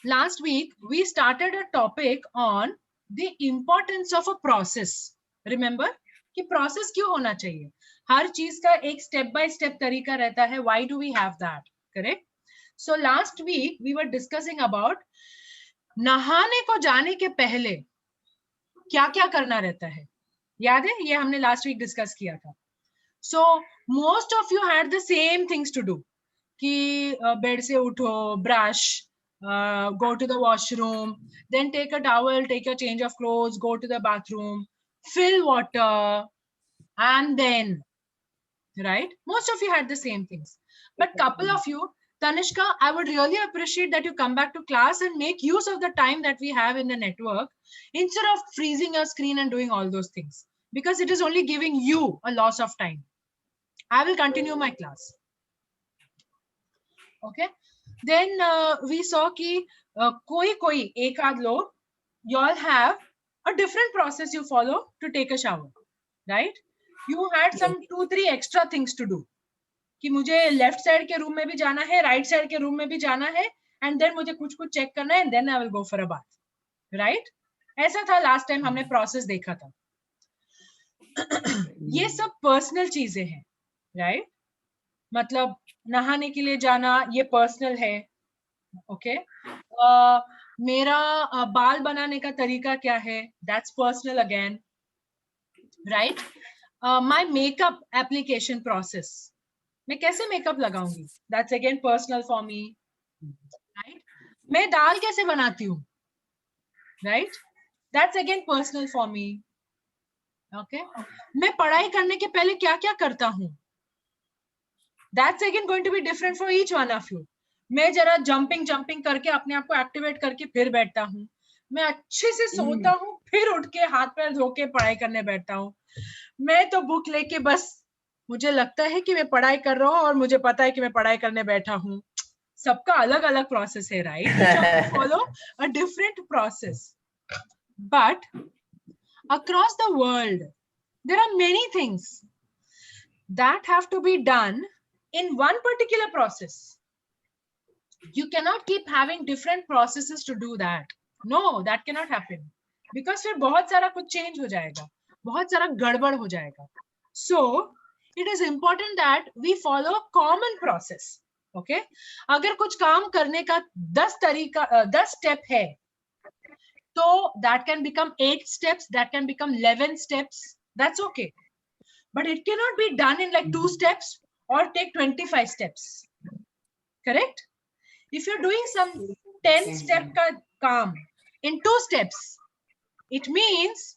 Last week we started a topic on the importance of a process. Remember कि process क्यों होना चाहिए? हर चीज का एक step by step तरीका रहता है. Why do we have that? Correct? So last week we were discussing about नहाने को जाने के पहले क्या क्या करना रहता है. याद है? ये हमने last week discuss किया था. So most of you had the same things to do. कि बेड से उठो, brush, go to the washroom, then take a towel, take a change of clothes, go to the bathroom, fill water, and then, right? Most of you had the same things. But couple of you, Tanishka, I would really appreciate that you come back to class and make use of the time that we have in the network instead of freezing your screen and doing all those things, because it is only giving you a loss of time. I will continue my class. Okay. Then we saw कि कोई एक आध लोग, you all have a different process you follow to take a shower, right? You had some 2-3 extra things to do. कि मुझे left side के room में भी जाना है, right side के room में भी जाना है, and then मुझे कुछ check करना है, and then I will go for a bath, right? ऐसा था last time हमने process देखा था. ये सब personal चीजें हैं, right? मतलब नहाने के लिए जाना ये पर्सनल है. ओके. मेरा बाल बनाने का तरीका क्या है, that's personal again, right? My makeup application process, मैं कैसे मेकअप लगाऊंगी, that's again personal for me, right? मैं दाल कैसे बनाती हूँ, right? That's again personal for me. Okay. मैं पढ़ाई करने के पहले क्या क्या करता हूँ, that's again going to be different for each one of you. मैं जरा जंपिंग करके अपने आप को एक्टिवेट करके फिर बैठता हूँ. मैं अच्छे से सोता हूँ, फिर उठ के हाथ पैर धो के पढ़ाई करने बैठता हूँ. मैं तो बुक लेके बस मुझे लगता है कि मैं पढ़ाई कर रहा हूँ और मुझे पता है कि मैं पढ़ाई करने बैठा हूँ. सबका अलग अलग प्रोसेस है, right? Follow a different process. But across the world there are many things that have to be done in one particular process. You cannot keep having different processes to do that. No, that cannot happen. Because फिर बहुत सारा कुछ change हो जाएगा, बहुत सारा गड़बड़ हो जाएगा. So it is important that we follow a common process. Okay? अगर कुछ काम करने का 10 step है, तो that can become 8 steps, that can become 11 steps. That's okay. But it cannot be done in like 2 steps or take 25 steps. Correct? If you're doing some 10-step काम in 2 steps, it means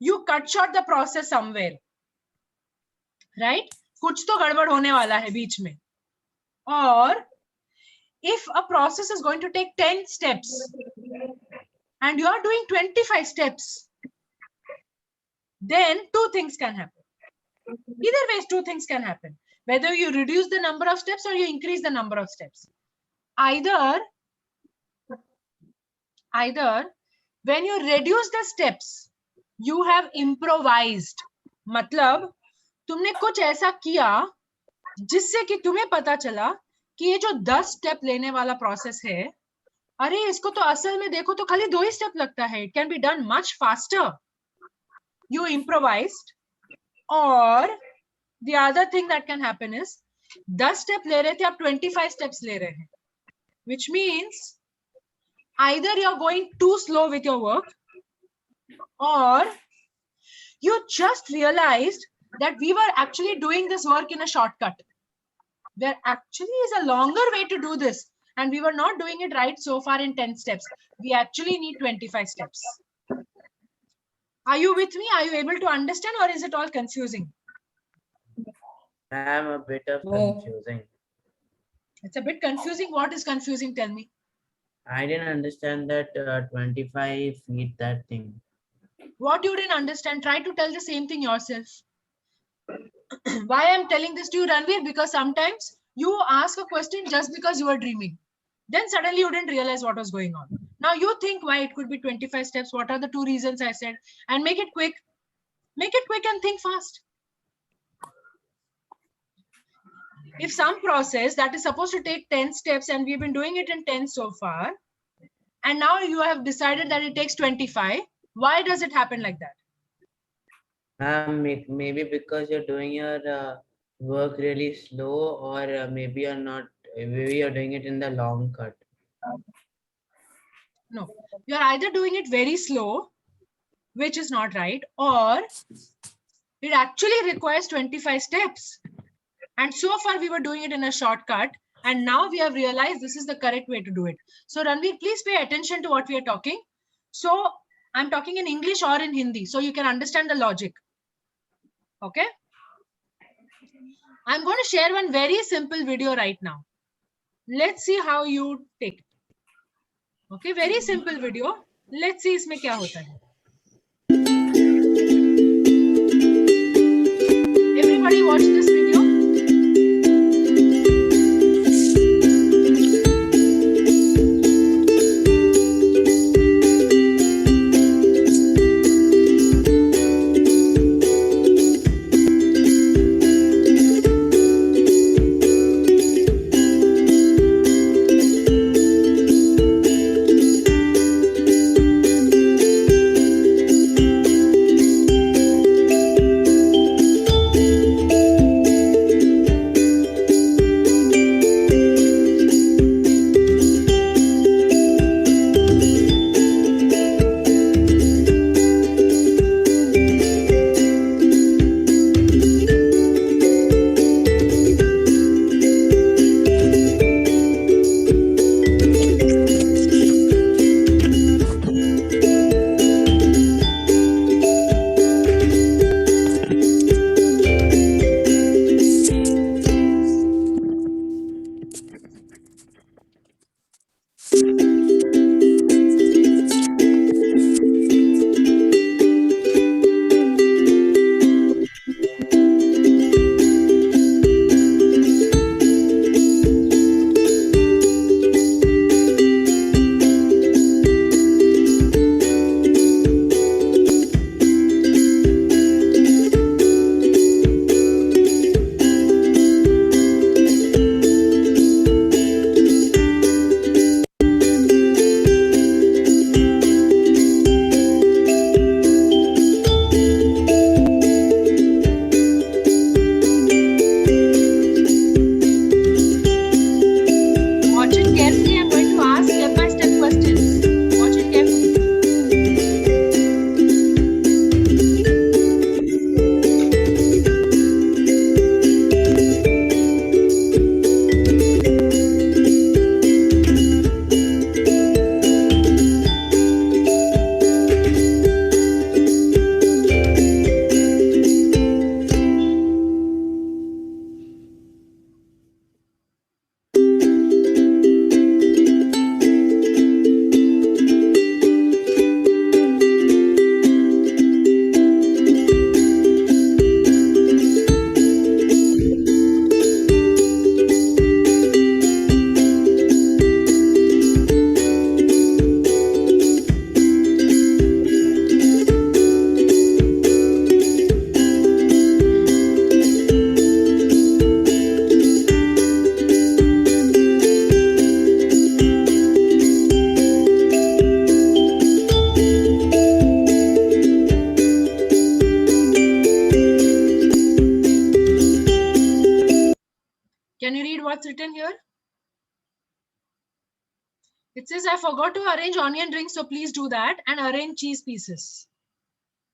you cut short the process somewhere, right? कुछ तो गड़बड़ होने वाला है बीच में. Or if a process is going to take 10 steps and you are doing 25 steps, then 2 things can happen. Either ways, 2 things can happen. Whether you reduce the number of steps or you increase the number of steps. Either when you reduce the steps, you have improvised. मतलब तुमने कुछ ऐसा किया जिससे कि तुम्हें पता चला कि ये जो 10 स्टेप लेने वाला प्रोसेस है, अरे इसको तो असल में देखो तो खाली 2 ही स्टेप लगता है. It can be done much faster. You improvised. Or the other thing that can happen is 10 step ले रहे थे, आप 25 स्टेप्स ले रहे हैं, which means either you're going too slow with your work or you just realized that we were actually doing this work in a shortcut. There actually is a longer way to do this and we were not doing it right so far in 10 steps. We actually need 25 steps. Are you with me? Are you able to understand or is it all confusing? I'm a bit of confusing. It's a bit confusing. What is confusing? Tell me. I didn't understand that 25 feet that thing. What you didn't understand? Try to tell the same thing yourself. Why I'm telling this to you, Ranveer? Because sometimes you ask a question just because you are dreaming. Then suddenly you didn't realize what was going on. Now you think why it could be 25 steps. What are the 2 reasons I said? And make it quick. Make it quick and think fast. if some process that is supposed to take 10 steps and we've been doing it in 10 so far, and now you have decided that it takes 25, why does it happen like that? Maybe because you're doing your work really slow, or maybe you're not. Maybe you're doing it in the long cut. No, you're either doing it very slow, which is not right, or it actually requires 25 steps. And so far we were doing it in a shortcut, and now we have realized this is the correct way to do it. So Ranveer, please pay attention to what we are talking. So I'm talking in English or in Hindi, so you can understand the logic. Okay. I'm going to share one very simple video right now. Let's see how you take it. Okay, very simple video. Let's see इसमें क्या होता है. Everybody watch this video. Can you read what's written here? It says, I forgot to arrange onion rings, so please do that, and arrange cheese pieces.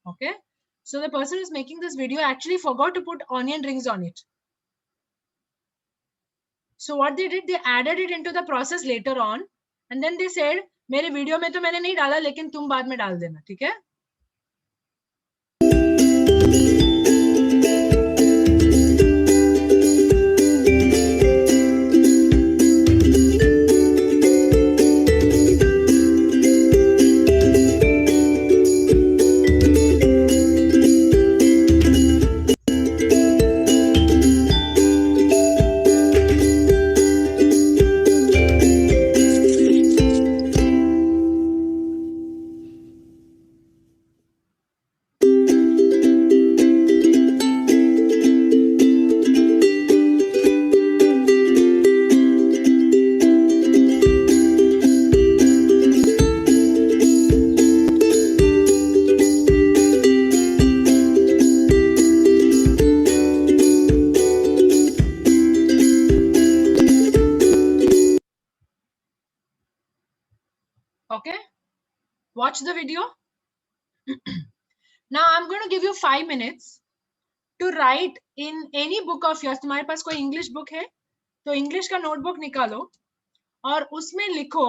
Okay. So the person who's making this video actually forgot to put onion rings on it. So what they did, they added it into the process later on, and then they said, मेरे video में तो मैंने नहीं डाला, लेकिन तुम बाद में डाल देना, ठीक है? Okay, watch the video. Now I'm going to give you 5 minutes to write in any book of yours. तुम्हारे पास कोई English book है तो English का notebook निकालो और उसमें लिखो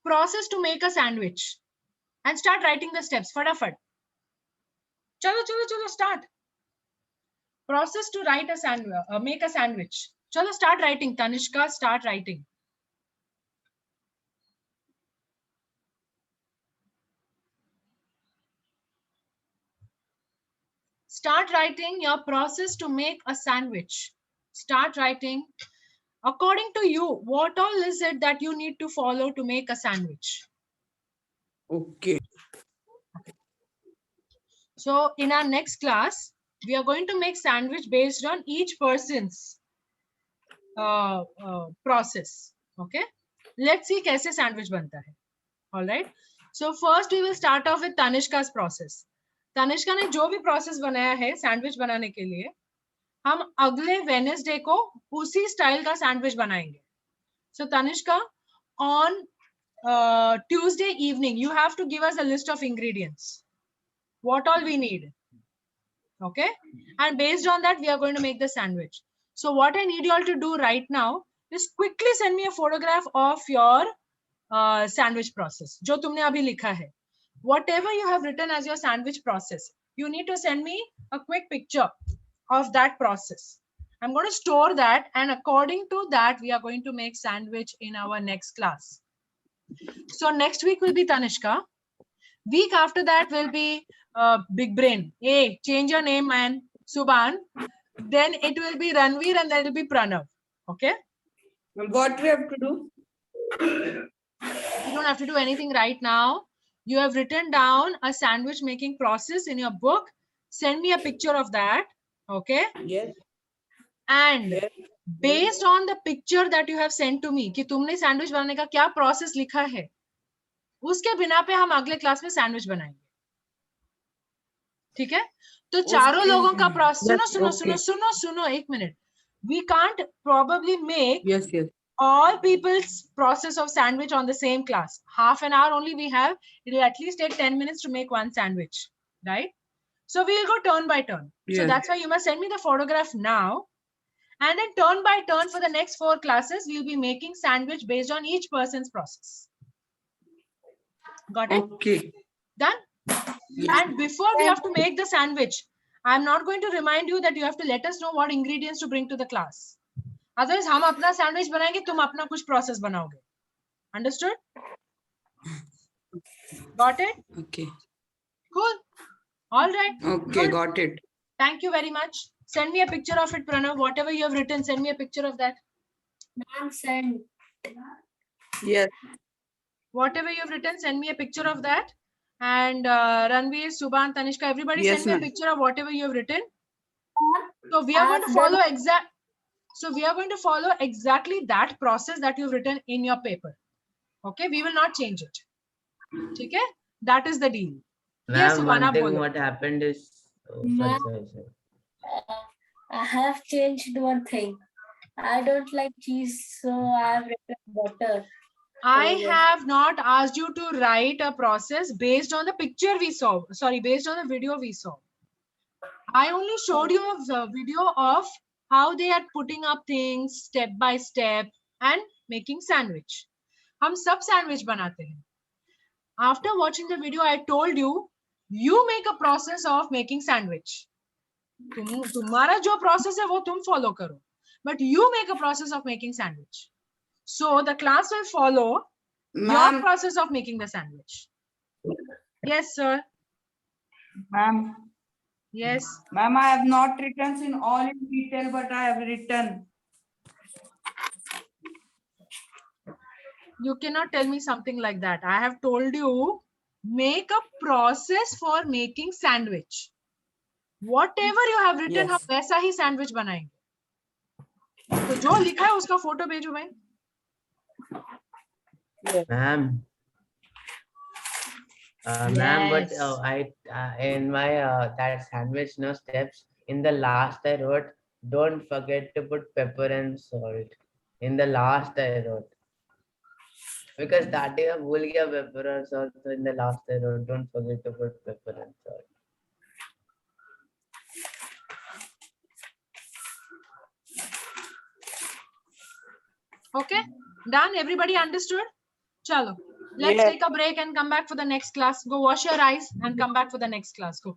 process to make a sandwich and start writing the steps. फटाफट चलो चलो चलो start. Process to write a sandwich, make a sandwich. चलो start writing. Tanishka, start writing. Start writing your process to make a sandwich. Start writing. According to you, what all is it that you need to follow to make a sandwich? Okay. So in our next class, we are going to make sandwich based on each person's process. Okay. Let's see कैसे sandwich बनता है. All right. So first we will start off with Tanishka's process. Tanishka ने जो भी process बनाया है sandwich बनाने के लिए हम अगले वेडनेसडे को उसी स्टाइल का सैंडविच बनाएंगे. So Tanishka, on Tuesday evening you have to give us a list of ingredients, what all we need. Okay, and based on that we are going to make the sandwich. So what I need you all to do right now is quickly send me a photograph of your sandwich process जो तुमने अभी लिखा है. Whatever you have written as your sandwich process, you need to send me a quick picture of that process. I'm going to store that, and according to that, we are going to make sandwich in our next class. So next week will be Tanishka. Week after that will be Big Brain. Hey, change your name, man. Subhan. Then it will be Ranveer, and then it will be Pranav. Okay? What we have to do? You don't have to do anything right now. You have written down a sandwich making process in your book. Send me a picture of that. Okay. Yes. And Yes. based on the picture that you have sent to me कि तुमने sandwich बनाने का क्या process लिखा है, उसके बिना पे हम अगले क्लास में सैंडविच बनाएंगे. ठीक है? तो चारों लोगों का प्रोसेस सुनो एक minute. We can't probably make Yes. all people's process of sandwich on the same class. Half an hour only we have. It will at least take 10 minutes to make one sandwich, right? So we will go turn by turn. Yes. So that's why you must send me the photograph now. And then turn by turn for the next 4 classes, we will be making sandwich based on each person's process. Got it? Okay. Done? Yes. And before we have to make the sandwich, I'm not going to remind you that you have to let us know what ingredients to bring to the class. Otherwise, हम अपना sandwich बनाएंगे, तुम अपना कुछ process बनाओगे. Understood? Got it? Okay. Cool. All right. Okay. Good. Got it. Thank you very much. Send me a picture of it, Pranav. Whatever you have written, send me a picture of that. Ma'am, send. Yes. Whatever you have written, send me a picture of that. And Ranveer, Subhan, Tanishka, everybody Yes, send me a ma'am. picture of whatever you have written. So we are going to follow exactly that process that you've written in your paper. Okay, we will not change it. Okay, that is the deal. Yes, Ma'am, Subhana, one thing bolo. what happened is, oh, Ma'am. sorry. I have changed one thing. I don't like cheese, so I have written butter. I yes. have not asked you to write a process based on the picture we saw. Sorry, based on the video we saw. I only showed you a video of how they are putting up things step by step and making sandwich. हम सब sandwich बनाते हैं. After watching the video, I told you, you make a process of making sandwich. तुम्हारा जो process है वो तुम follow करो. But you make a process of making sandwich. So the class will follow your Ma'am. process of making the sandwich. Yes, sir. Ma'am. Yes. Ma'am, I have not written in all in detail, but I have written. You cannot tell me something like that. I have told you, make a process for making sandwich. Whatever you have written, Yes. हम वैसा ही sandwich बनाएंगे. तो जो लिखा है उसका photo भेजो भाई. Ma'am. Ma'am, but Yes. in my that sandwich no steps in the last I wrote, don't forget to put pepper and salt. In the last I wrote. Because that day I भूल गया pepper और salt, so in the last I wrote, don't forget to put pepper and salt. Okay, done. Everybody understood? Chalo. Let's Yes. take a break and come back for the next class. Go wash your eyes and come back for the next class. Go.